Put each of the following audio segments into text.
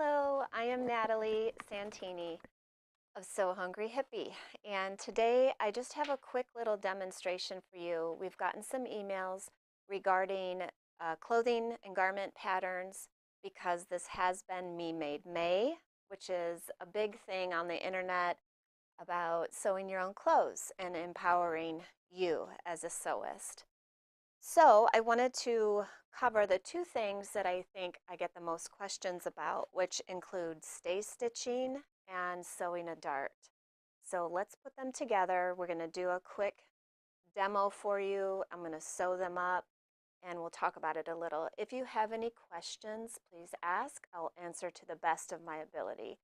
Hello, I am Natalie Santini of So Hungry Hippie, and today I just have a quick little demonstration for you. We've gotten some emails regarding clothing and garment patterns because this has been Me Made May, which is a big thing on the internet about sewing your own clothes and empowering you as a sewist. So I wanted to cover the two things that I think I get the most questions about, which include stay stitching and sewing a dart. So let's put them together. We're going to do a quick demo for you. I'm going to sew them up and we'll talk about it a little. If you have any questions, please ask. I'll answer to the best of my ability.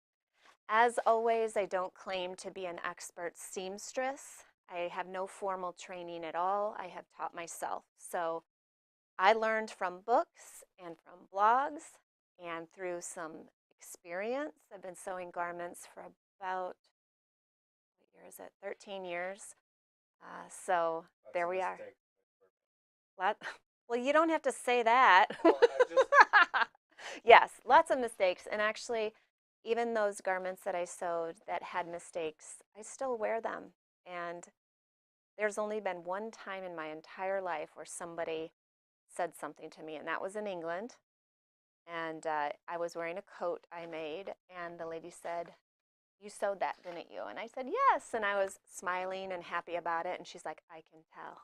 As always, I don't claim to be an expert seamstress. I have no formal training at all. I have taught myself. So I learned from books and from blogs and through some experience. I've been sewing garments for about, what year is it? 13 years. So That's there a we are. mistake. Well, you don't have to say that. Well, I just Yes, lots of mistakes. And actually, even those garments that I sewed that had mistakes, I still wear them. And there's only been one time in my entire life where somebody said something to me, and that was in England. And I was wearing a coat I made, and the lady said, "You sewed that, didn't you?" And I said, "Yes." And I was smiling and happy about it. And she's like, "I can tell."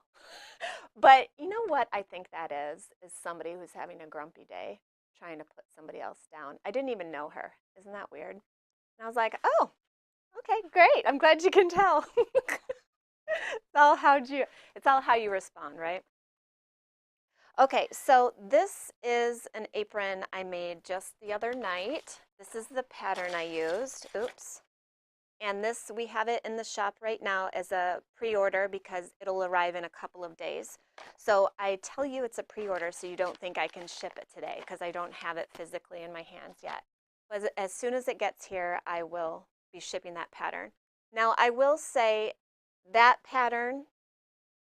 But you know what I think that is somebody who's having a grumpy day trying to put somebody else down. I didn't even know her. Isn't that weird? And I was like, "Oh, okay, great. I'm glad you can tell." It's all how you respond, right? Okay, so this is an apron I made just the other night. This is the pattern I used. Oops. And this, we have it in the shop right now as a pre-order because it'll arrive in a couple of days. So I tell you it's a pre-order so you don't think I can ship it today because I don't have it physically in my hands yet. But as soon as it gets here, I will be shipping that pattern. Now, I will say that pattern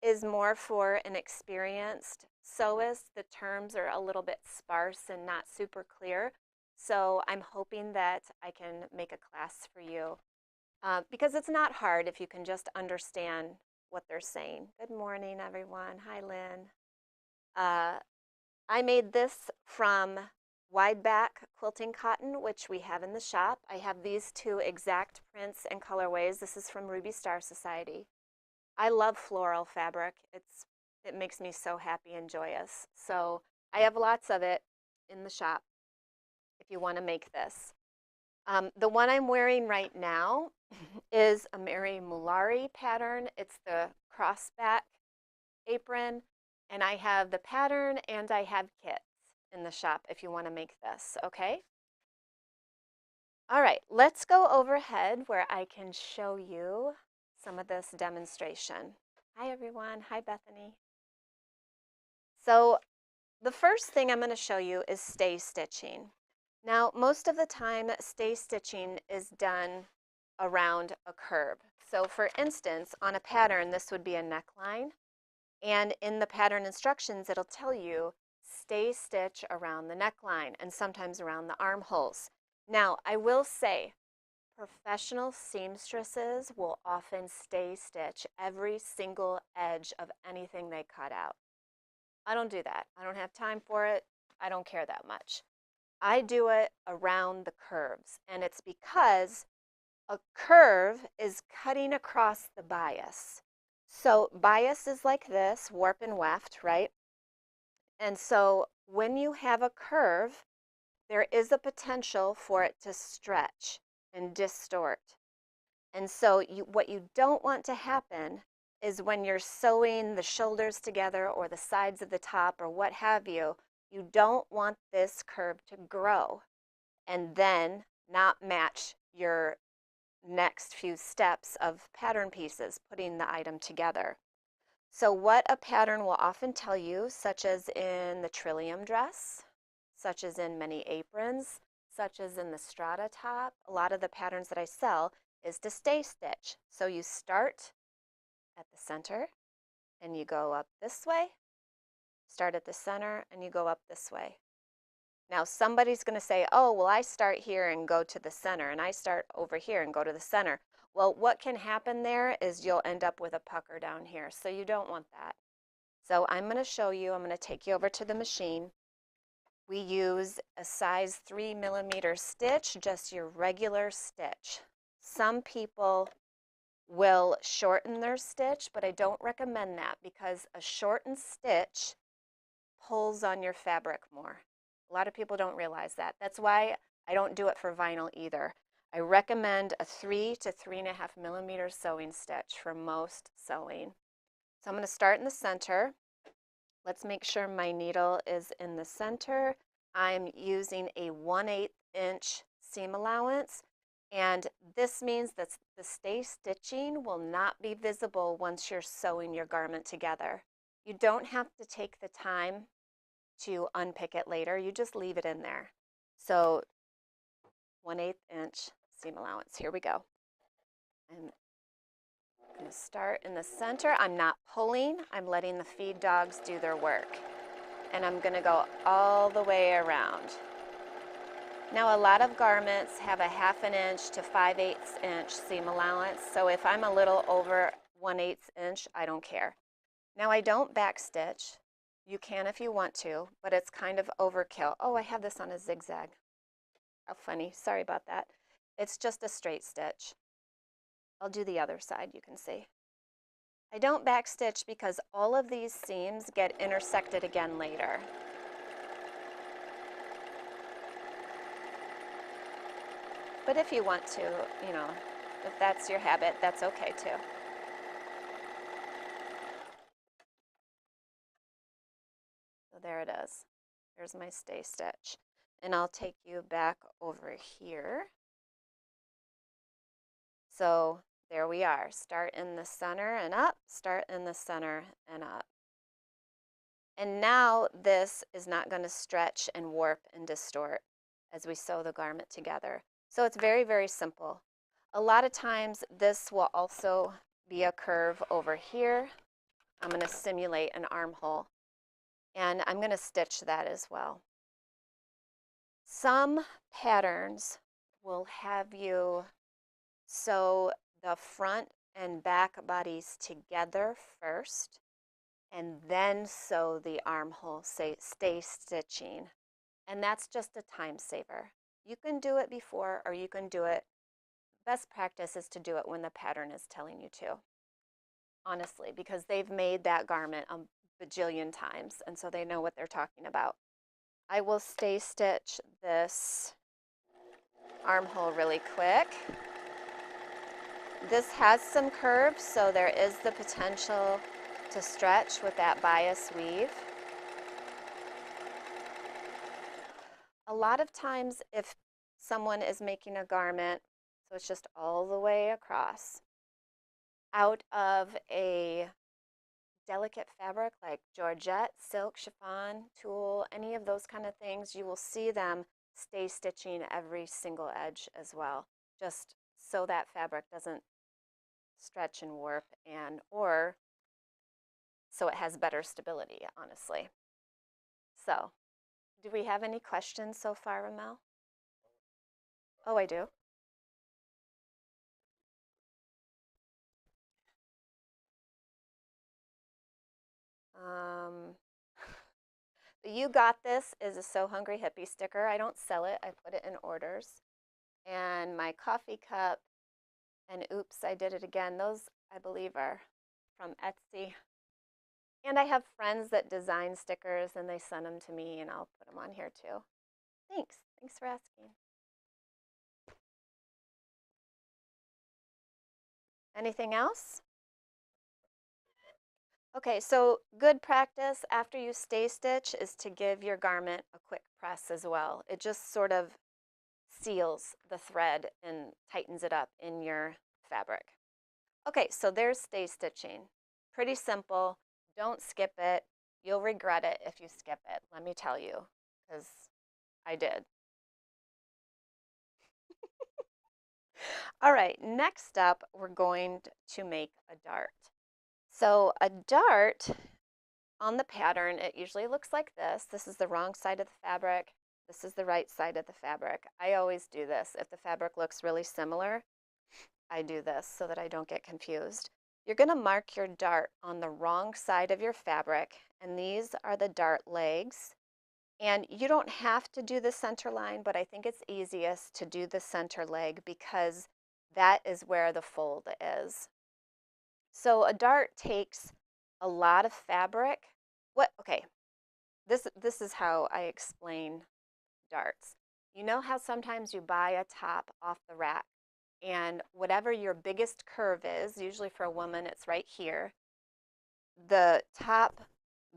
is more for an experienced sewist. The terms are a little bit sparse and not super clear. So I'm hoping that I can make a class for you because it's not hard if you can just understand what they're saying. Good morning, everyone. Hi, Lynn. Uh, I made this from wide back quilting cotton, which we have in the shop. I have these two exact prints and colorways. This is from Ruby Star Society. I love floral fabric. It makes me so happy and joyous. So I have lots of it in the shop if you want to make this. The one I'm wearing right now is a Mary Mulari pattern. It's the crossback apron, and I have the pattern and I have kits in the shop if you want to make this, okay? All right, let's go overhead where I can show you some of this demonstration. Hi, everyone. Hi, Bethany. So the first thing I'm going to show you is stay stitching. Now, most of the time, stay stitching is done around a curve. So for instance, on a pattern, this would be a neckline. And in the pattern instructions, it'll tell you stay stitch around the neckline and sometimes around the armholes. Now, I will say, professional seamstresses will often stay stitch every single edge of anything they cut out. I don't do that. I don't have time for it. I don't care that much. I do it around the curves, and it's because a curve is cutting across the bias. So bias is like this, warp and weft, right? And so when you have a curve, there is a potential for it to stretch and distort. And so what you don't want to happen is when you're sewing the shoulders together or the sides of the top or what have you, you don't want this curve to grow and then not match your next few steps of pattern pieces, putting the item together. So what a pattern will often tell you, such as in the Trillium dress, such as in many aprons, such as in the strata top, a lot of the patterns that I sell is to stay stitch. So you start at the center and you go up this way, start at the center and you go up this way. Now somebody's going to say, oh, well, I start here and go to the center, and I start over here and go to the center. Well, what can happen there is you'll end up with a pucker down here, so you don't want that. So I'm going to show you, I'm going to take you over to the machine. We use a size 3mm stitch, just your regular stitch. Some people will shorten their stitch, but I don't recommend that because a shortened stitch pulls on your fabric more. A lot of people don't realize that. That's why I don't do it for vinyl either. I recommend a 3 to 3.5mm sewing stitch for most sewing. So I'm going to start in the center. Let's make sure my needle is in the center. I'm using a 1/8 inch seam allowance, and this means that the stay stitching will not be visible once you're sewing your garment together. You don't have to take the time to unpick it later. You just leave it in there. So 1/8 inch seam allowance. Here we go. I'm going to start in the center. I'm not pulling. I'm letting the feed dogs do their work. And I'm going to go all the way around. Now, a lot of garments have a 1/2 inch to 5/8 inch seam allowance. So if I'm a little over 1/8 inch, I don't care. Now, I don't backstitch. You can if you want to, but it's kind of overkill. Oh, I have this on a zigzag. How funny. Sorry about that. It's just a straight stitch. I'll do the other side, you can see. I don't backstitch because all of these seams get intersected again later. But if you want to, you know, if that's your habit, that's okay too. So there it is. There's my stay stitch. And I'll take you back over here. So there we are. Start in the center and up, start in the center and up. And now this is not going to stretch and warp and distort as we sew the garment together. So it's very, very simple. A lot of times this will also be a curve over here. I'm going to simulate an armhole, and I'm going to stitch that as well. Some patterns will have you sew the front and back bodies together first, and then sew the armhole, say stay stitching. And that's just a time saver. You can do it before, or you can do it. Best practice is to do it when the pattern is telling you to, honestly, because they've made that garment a bajillion times, and so they know what they're talking about. I will stay stitch this armhole really quick. This has some curves, so there is the potential to stretch with that bias weave. A lot of times if someone is making a garment, so it's just all the way across, out of a delicate fabric like georgette, silk, chiffon, tulle, any of those kind of things, you will see them stay stitching every single edge as well, just so that fabric doesn't stretch and warp, and or so it has better stability, honestly. So, do we have any questions so far, Ramel? Oh, I do. Um, the You Got This is a So Hungry Hippie sticker. I don't sell it. I put it in orders. And my coffee cup and Oops, I Did It Again. Those, I believe, are from Etsy. And I have friends that design stickers, and they send them to me, and I'll put them on here too. Thanks. Thanks for asking. Anything else? Okay, so good practice after you stay stitch is to give your garment a quick press as well. It just sort of seals the thread and tightens it up in your fabric. Okay, so there's stay stitching. Pretty simple. Don't skip it. You'll regret it if you skip it, let me tell you, because I did. All right, next up, we're going to make a dart. So a dart on the pattern, it usually looks like this. This is the wrong side of the fabric. This is the right side of the fabric. I always do this. If the fabric looks really similar, I do this so that I don't get confused. You're going to mark your dart on the wrong side of your fabric, and these are the dart legs. And you don't have to do the center line, but I think it's easiest to do the center leg because that is where the fold is. So a dart takes a lot of fabric. Okay, this is how I explain darts. You know how sometimes you buy a top off the rack and whatever your biggest curve is, usually for a woman it's right here, the top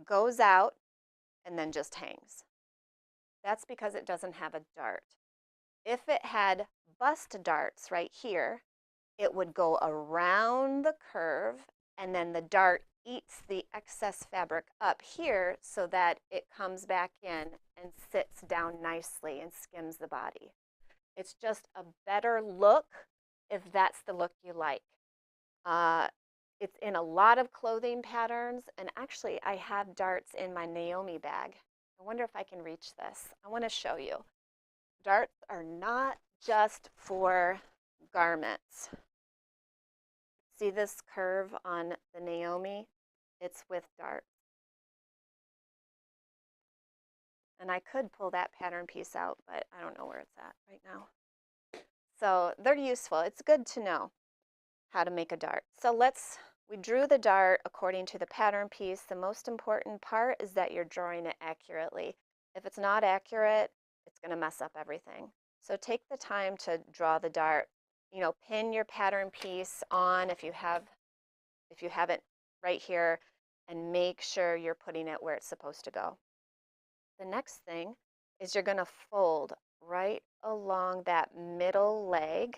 goes out and then just hangs. That's because it doesn't have a dart. If it had bust darts right here, it would go around the curve and then the dart eats the excess fabric up here so that it comes back in and sits down nicely and skims the body. It's just a better look if that's the look you like. It's in a lot of clothing patterns, and actually I have darts in my Naomi bag. I wonder if I can reach this. I want to show you. Darts are not just for garments. See this curve on the Naomi? It's with darts. And I could pull that pattern piece out, but I don't know where it's at right now. So they're useful. It's good to know how to make a dart. So we drew the dart according to the pattern piece. The most important part is that you're drawing it accurately. If it's not accurate, it's going to mess up everything. So take the time to draw the dart. You know, pin your pattern piece on if you have it right here, and make sure you're putting it where it's supposed to go. The next thing is you're going to fold right along that middle leg,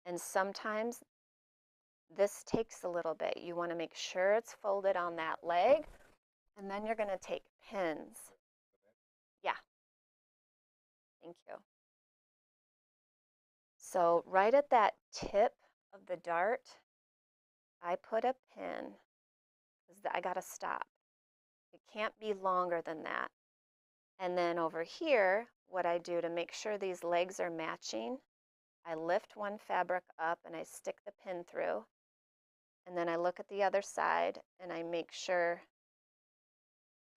and sometimes this takes a little bit. You want to make sure it's folded on that leg, and then you're going to take pins. Yeah, thank you. So right at that tip of the dart, I put a pin because I got to stop. It can't be longer than that. And then over here, what I do to make sure these legs are matching, I lift one fabric up and I stick the pin through. And then I look at the other side and I make sure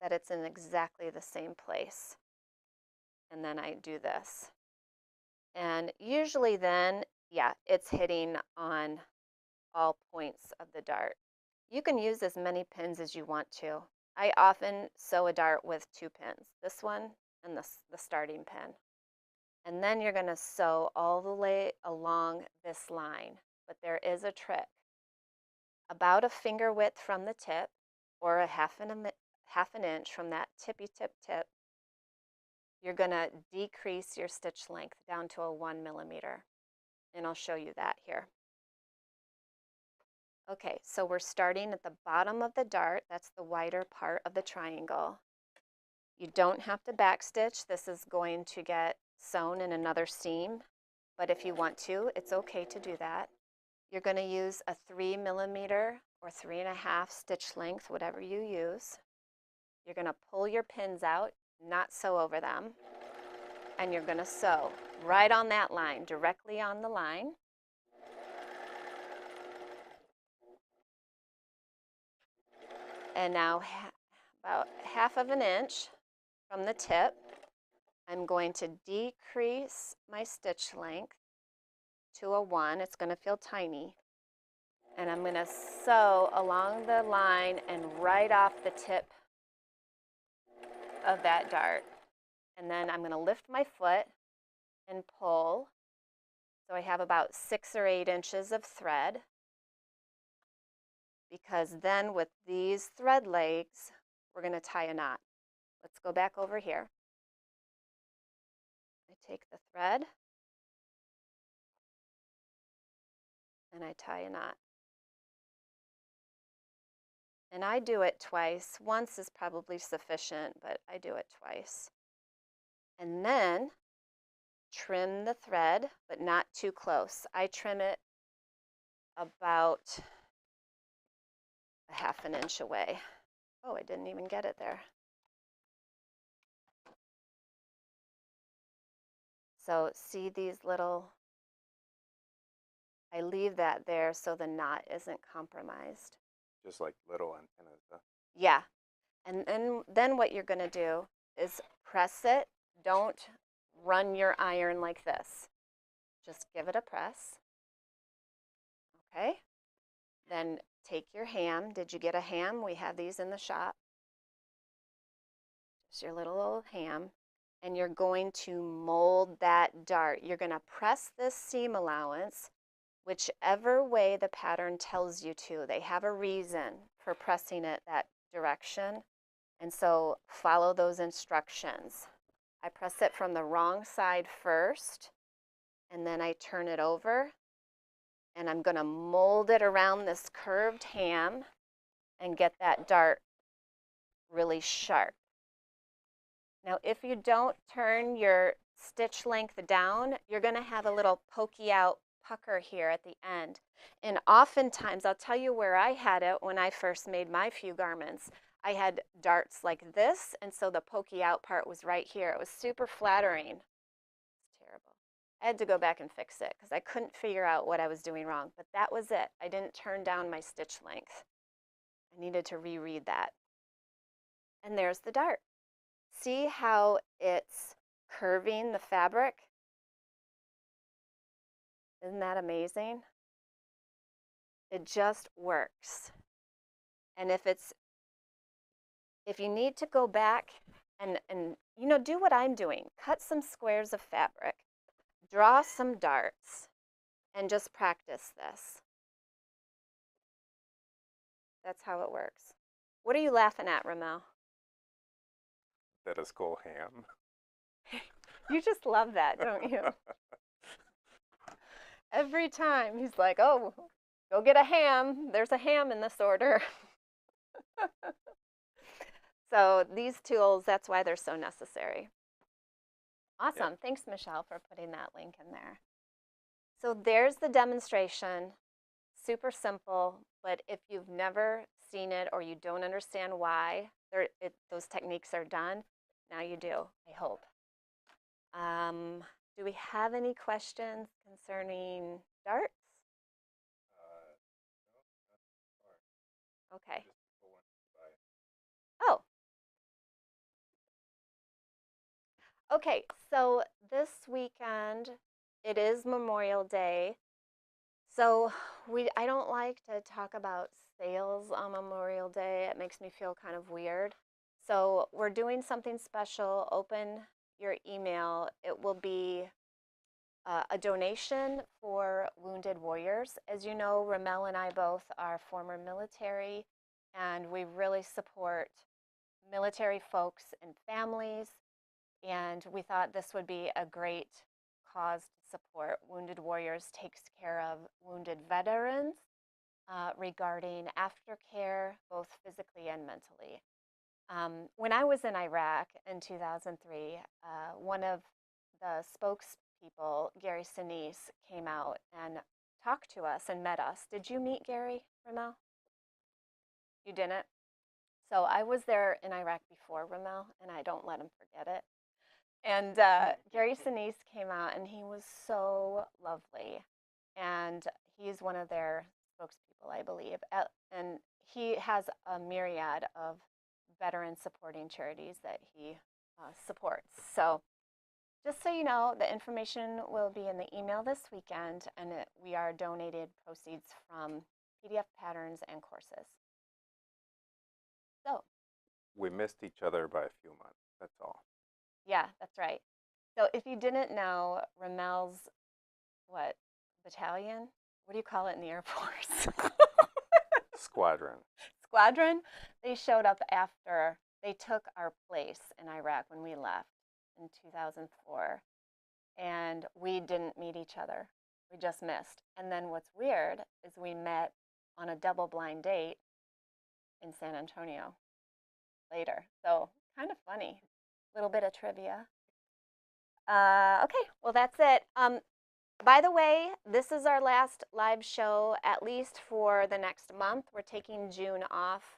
that it's in exactly the same place. And then I do this. And usually then, yeah, it's hitting on all points of the dart. You can use as many pins as you want to. I often sew a dart with 2 pins, this one and the starting pin. And then you're going to sew all the way along this line. But there is a trick. About a finger width from the tip, or a half an inch from that tippy tip, you're going to decrease your stitch length down to a 1 millimeter. And I'll show you that here. Okay, so we're starting at the bottom of the dart. That's the wider part of the triangle. You don't have to backstitch. This is going to get sewn in another seam, but if you want to, it's okay to do that. You're going to use a 3 millimeter or 3.5 stitch length, whatever you use. You're going to pull your pins out, not sew over them, and you're going to sew right on that line, directly on the line. And now about half of an inch from the tip, I'm going to decrease my stitch length to a 1. It's going to feel tiny. And I'm going to sew along the line and right off the tip of that dart. And then I'm going to lift my foot and pull. So I have about 6 or 8 inches of thread, because then with these thread legs, we're going to tie a knot. Let's go back over here. I take the thread and I tie a knot. And I do it twice. Once is probably sufficient, but I do it twice. And then trim the thread, but not too close. I trim it about a half an inch away. Oh, I didn't even get it there. So see these little, I leave that there so the knot isn't compromised. Just like little antennas, huh? Yeah, and then what you're going to do is press it. Don't run your iron like this. Just give it a press. Okay? Then take your ham. Did you get a ham? We have these in the shop. Just your little old ham. And you're going to mold that dart. You're going to press this seam allowance whichever way the pattern tells you to. They have a reason for pressing it that direction. And so follow those instructions. I press it from the wrong side first, and then I turn it over, and I'm going to mold it around this curved ham and get that dart really sharp. Now, if you don't turn your stitch length down, you're going to have a little pokey out pucker here at the end. And oftentimes, I'll tell you where I had it when I first made my few garments. I had darts like this, and so the pokey out part was right here. It was super flattering. It's terrible. I had to go back and fix it because I couldn't figure out what I was doing wrong, but that was it. I didn't turn down my stitch length. I needed to reread that. And there's the dart. See how it's curving the fabric? Isn't that amazing? It just works. And if you need to go back and do what I'm doing, cut some squares of fabric, draw some darts, and just practice this. That's how it works. What are you laughing at, Ramel? That is called ham. You just love that, don't you? Every time he's like, oh, go get a ham. There's a ham in this order. So these tools, that's why they're so necessary. Awesome. Yeah. Thanks, Michelle, for putting that link in there. So there's the demonstration. Super simple, but if you've never seen it or you don't understand why those techniques are done, now you do, I hope. Do we have any questions concerning darts? No, Okay. just people want to buy it. Oh, okay. So this weekend, it is Memorial Day. So I don't like to talk about sales on Memorial Day. It makes me feel kind of weird. So we're doing something special. Open your email. It will be a donation for wounded warriors. As you know, Ramel and I both are former military, and we really support military folks and families. And we thought this would be a great cause to support. Wounded Warriors takes care of wounded veterans regarding aftercare, both physically and mentally. When I was in Iraq in 2003, one of the spokespeople, Gary Sinise, came out and talked to us and met us. Did you meet Gary, Ramel? You didn't? So I was there in Iraq before Ramel, and I don't let him forget it. And Gary Sinise came out, and he was so lovely. And he's one of their spokespeople, I believe. And he has a myriad of veteran supporting charities that he supports. So just so you know, the information will be in the email this weekend, and we are donated proceeds from PDF patterns and courses. So We missed each other by a few months. That's all. yeah, that's right. So if you didn't know, Ramel's what battalion? What do you call it in the Air Force? Squadron. Squadron. They showed up after they took our place in Iraq when we left in 2004, and we didn't meet each other. We just missed. And then what's weird is we met on a double blind date in San Antonio later. So kind of funny. A little bit of trivia. Okay, well, that's it. By the way, this is our last live show, at least for the next month. We're taking June off.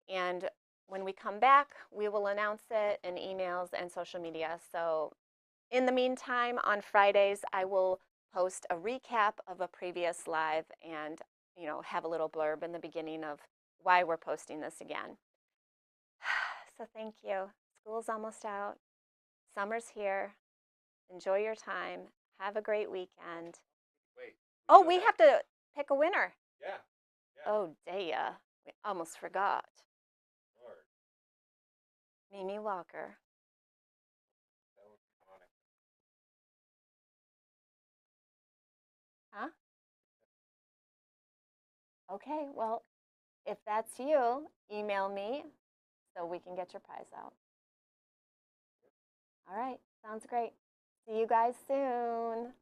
And when we come back, we will announce it in emails and social media. So In the meantime, on Fridays, I will post a recap of a previous live and, have a little blurb in the beginning of why we're posting this again. So thank you. School's almost out. Summer's here. Enjoy your time. Have a great weekend. Wait. Oh, we have to pick a winner. Yeah. Oh, Daya. We almost forgot. Lord. Mimi Walker. That was iconic. Huh? Okay, well, if that's you, email me so we can get your prize out. All right, sounds great. See you guys soon.